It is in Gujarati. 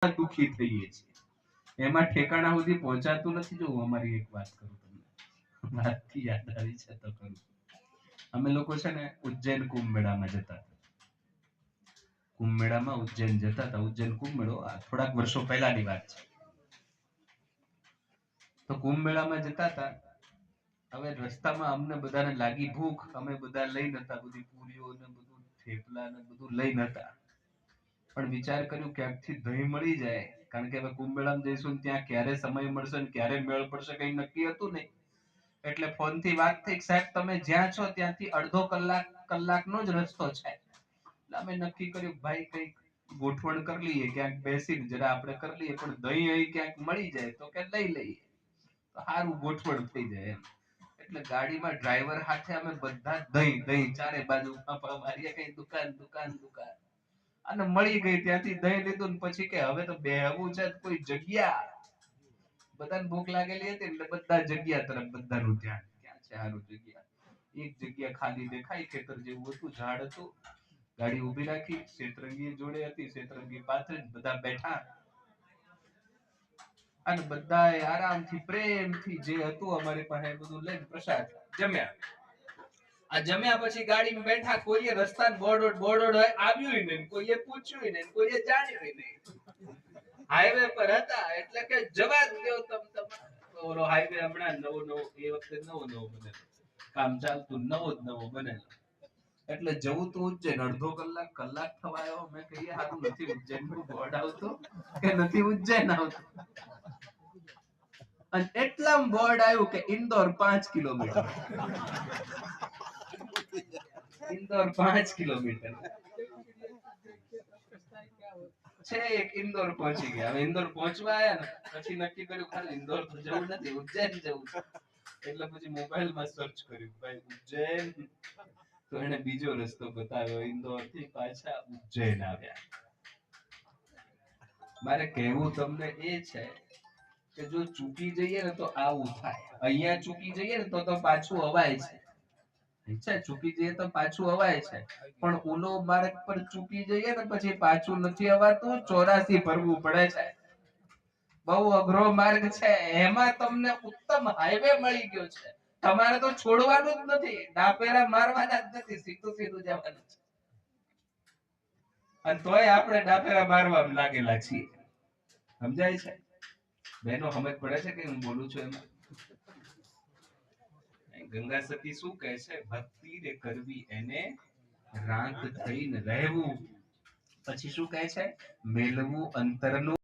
દુખી થઈએ છીએ એમાં ઠેકાણા સુધી પહોંચાતું નથી. જો હું અમારી એક વાત કરું તમને, વાતથી યાદ આવી છે તો કરું. અમે લોકો છે ને ઉજ્જૈન કુંભ મેળામાં જતા હતા. કુંભ મેળામાં ઉજ્જૈન જતા હતા. ઉજ્જૈન કુંભ મેળો થોડાક વર્ષો પહેલાની વાત છે. તો કુંભ મેળામાં જતા હતા. હવે રસ્તામાં અમને બધાને લાગી ભૂખ. અમે બધા લઈ નતા, બધી પૂરીઓ ને બધું થેપલા ને બધું લઈ નતા, પણ વિચાર કર્યું ક્યાંકથી દહીં મળી જાય, કારણ કે હવે કુંભ મેળામાં જઈશું ત્યાં ક્યારે સમય મળશે ને ક્યારે મેળ પડશે કઈ નક્કી હતું નહીં. એટલે ફોન થી વાત થઈ, સાહેબ તમે જ્યાં છો ત્યાંથી અડધો કલાકનો જ રસ્તો છે. એટલે અમે નક્કી કર્યું ભાઈ કઈક ગોઠવણ કરી લઈએ, ક્યાંક બેસીને જરા આપણે કરી લઈએ, પણ દહીં અહીં ક્યાંક મળી જાય તો કે લઈ લઈએ તો સારું ગોઠવણ થઈ જાય એમ. એટલે ગાડીમાં ડ્રાઈવર સાથે અમે બધા દહીં ચારે બાજુ મારીએ, કઈ દુકાન દુકાન દુકાન, અને મળી ગઈ. ત્યાંથી દહીં લીધું ને પછી કે હવે તો બેહવું છે કોઈ જગ્યા. બધાને ભૂખ લાગેલી હતી એટલે બધા જગ્યા તરફ બધાનું ધ્યાન, ક્યાં છે સારું જગ્યા. એક જગ્યા ખાલી દેખાય, ખેતર જેવું હતું, ઝાડ હતું. ગાડી ઊભી રાખી, શેતરંગી જોડે હતી, શેતરંગી પાથરી બધા બેઠા અને બધાએ આરામથી પ્રેમથી જે હતું અમારી પાસે બધું લઈને પ્રસાદ જમ્યા. આ જમ્યા પછી ગાડીમાં બેઠા, કોઈએ રસ્તા બોર્ડ આવ્યું નહીં, કોઈએ પૂછ્યું નહીં, કોઈએ જાણ્યું નહીં. હાઈવે પર હતા એટલે કે જવા દો તમ. ઓલો હાઈવે હમણાં નવો એ વખતે નવો બનેલો, કામ ચાલતું નવો બનેલો. એટલે જવું તો ઉજ્જૈન, અડધો કલાક થવા આવ્યો. મેં કહીએ સારું નથી ઉજ્જૈન નું બોર્ડ આવતું કે નથી ઉજ્જૈન આવતું. અને એટલામાં બોર્ડ આવ્યું કે ઇન્દોર 5 કિલોમીટર. ઇન્દોર 5 કિલોમીટર છે. એક ઇન્દોર પહોંચી ગયા. હવે ઇન્દોર પહોંચવા આયા ને પછી નક્કી કર્યું ખાલી ઇન્દોર તો જવું નથી, ઉજ્જૈન જવું. એટલે પછી મોબાઈલમાં સર્ચ કર્યું ભાઈ ઉજ્જૈન, તો એને બીજો રસ્તો બતાવ્યો. ઇન્દોર થી પાછા ઉજ્જૈન આવ્યા. મારે કહેવું તમને એ છે કે જો ચૂકી જઈએ ને તો આવું થાય. અહીંયા ચૂકી જઈએ ને તો પાછું અવાય છે. ચૂકી જઈએ તો પાછું અવાય છે, પણ ઓલો માર્ગ પર ચૂકી જઈએ ને પછી પાછું નથી અવાતું. 84 ભરવું પડે છે. બહુ અઘરો માર્ગ છે. એમાં તમને ઉત્તમ હાઈવે મળી ગયો છે. તમારે તો છોડવાનું જ નથી, ડાપેરા મારવાના જ નથી, સીધું જવાનું છે. અને તોય આપણે ડાપેરા મારવા લાગેલા છીએ. સમજાય છે બહેનો? સમજ પડે છે કે હું બોલું છું એમાં? ગંગા સતી શું કહે છે? ભક્તિ રે કરવી એને રાંત થઈને રહેવું. પછી શું કહે છે? મેલવું અંતરનું